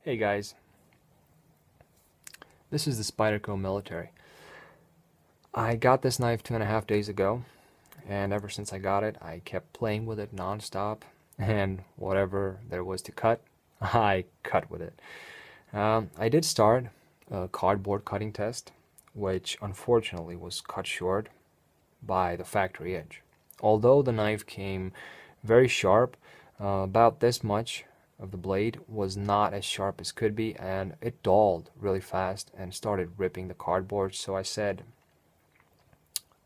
Hey guys, this is the Spyderco military. I got this knife 2.5 days ago, and ever since I got it, I kept playing with it non-stop, and whatever there was to cut, I cut with it. I did start a cardboard cutting test, which unfortunately was cut short by the factory edge. Although the knife came very sharp, about this much of the blade was not as sharp as could be, and it dulled really fast and started ripping the cardboard. So I said,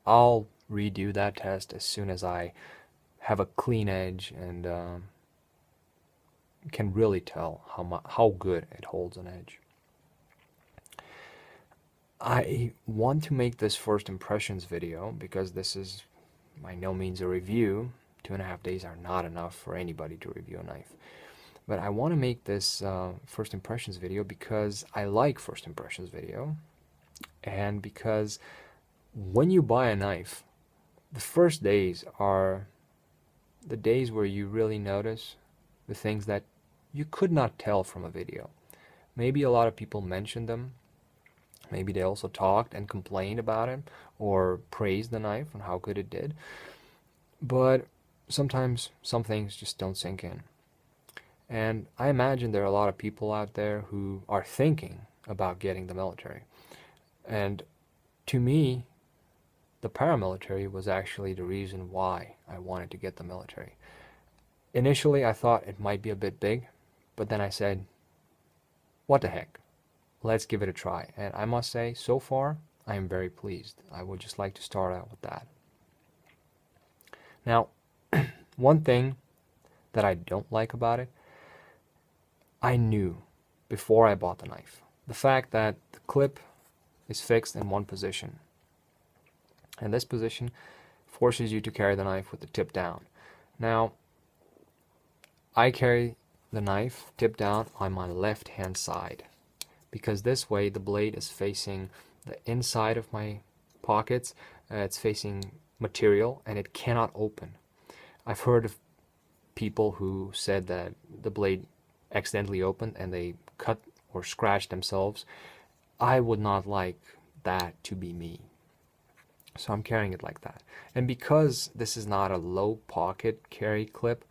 I'll redo that test as soon as I have a clean edge and can really tell how good it holds an edge. I want to make this first impressions video because this is by no means a review. 2.5 days are not enough for anybody to review a knife. But I want to make this first impressions video because I like first impressions video, and because when you buy a knife, the first days are the days where you really notice the things that you could not tell from a video. Maybe a lot of people mentioned them. Maybe they also talked and complained about it or praised the knife and how good it did. But sometimes some things just don't sink in. And I imagine there are a lot of people out there who are thinking about getting the military. And to me, the paramilitary was actually the reason why I wanted to get the military. Initially, I thought it might be a bit big, but then I said, what the heck? Let's give it a try. And I must say, so far, I am very pleased. I would just like to start out with that. Now, one thing that I don't like about it, I knew before I bought the knife. The fact that the clip is fixed in one position. And this position forces you to carry the knife with the tip down. Now, I carry the knife tip down on my left hand side, because this way the blade is facing the inside of my pockets. It's facing material and it cannot open. I've heard of people who said that the blade accidentally opened and they cut or scratched themselves. I would not like that to be me. So I'm carrying it like that. And because this is not a low pocket carry clip,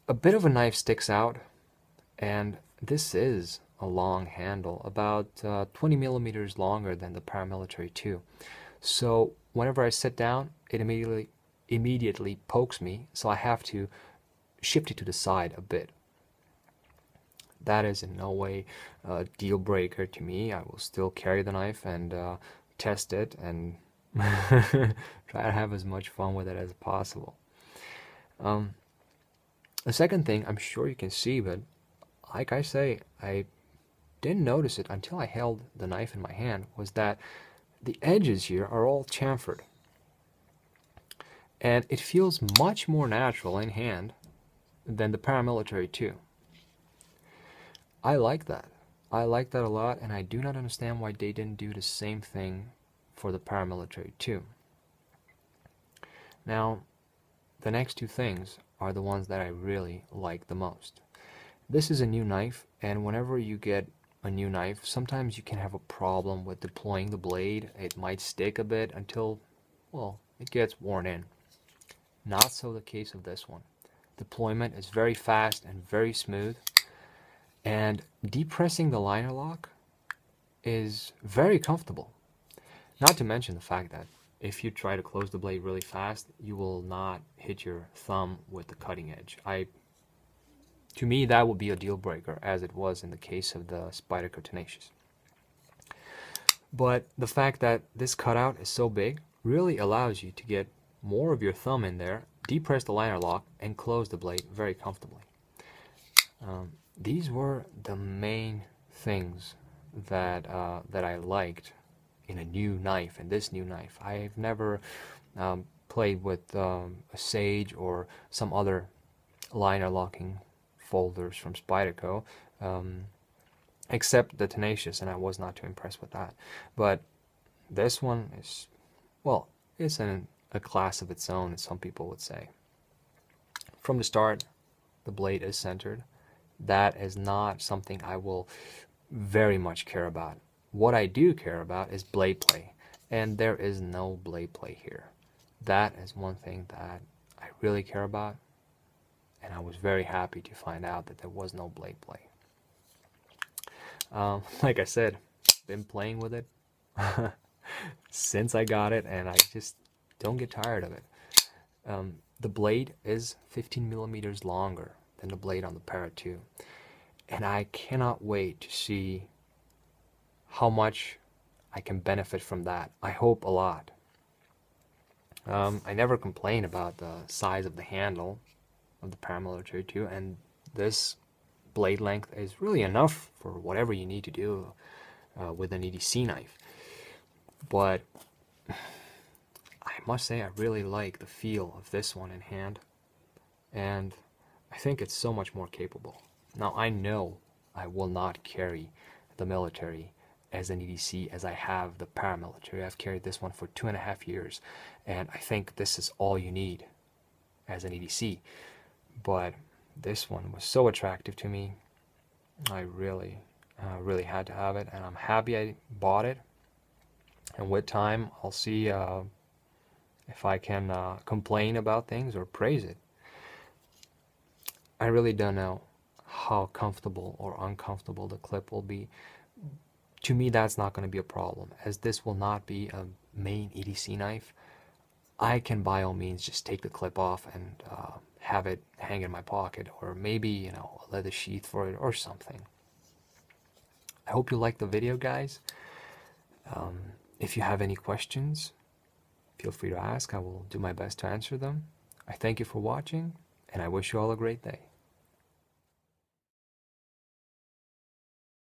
a bit of a knife sticks out, and this is a long handle, about 20 millimeters longer than the paramilitary 2. So whenever I sit down, it immediately pokes me, so I have to shift it to the side a bit. That is in no way a deal breaker to me. I will still carry the knife and test it and try to have as much fun with it as possible. The second thing, I'm sure you can see, but like I say, I didn't notice it until I held the knife in my hand, was that the edges here are all chamfered. And it feels much more natural in hand than the paramilitary 2. I like that. I like that a lot, and I do not understand why they didn't do the same thing for the paramilitary 2. Now, the next two things are the ones that I really like the most. This is a new knife, and whenever you get a new knife, sometimes you can have a problem with deploying the blade. It might stick a bit until, well, it gets worn in. Not so the case of this one. Deployment is very fast and very smooth, and depressing the liner lock is very comfortable. Not to mention the fact that if you try to close the blade really fast, you will not hit your thumb with the cutting edge. To me, that would be a deal breaker, as it was in the case of the Spyderco Tenacious. But the fact that this cutout is so big really allows you to get more of your thumb in there, depress the liner lock, and close the blade very comfortably. These were the main things that I liked in a new knife, in this new knife. I've never played with a Sage or some other liner locking folders from Spyderco, except the Tenacious, and I was not too impressed with that. But this one is, well, it's in a class of its own, as some people would say. From the start, the blade is centered, That is not something I will very much care about. What I do care about is blade play, and there is no blade play here. That is one thing that I really care about, and I was very happy to find out that there was no blade play. Like I said, been playing with it since I got it, and I just don't get tired of it. The blade is 15 millimeters longer than the blade on the Parrot 2, and I cannot wait to see how much I can benefit from that. I hope a lot. I never complain about the size of the handle of the Paramilitary 2, and this blade length is really enough for whatever you need to do with an EDC knife. But I must say I really like the feel of this one in hand, and I think it's so much more capable. Now I know I will not carry the military as an EDC as I have the paramilitary. I've carried this one for 2.5 years, and I think this is all you need as an EDC. But this one was so attractive to me, I really had to have it, and I'm happy I bought it. And with time, I'll see if I can complain about things or praise it. I really don't know how comfortable or uncomfortable the clip will be. To me, that's not going to be a problem, as this will not be a main EDC knife. I can by all means just take the clip off and have it hang in my pocket, or maybe, you know, a leather sheath for it or something. I hope you liked the video, guys. If you have any questions, feel free to ask. I will do my best to answer them. I thank you for watching, and I wish you all a great day.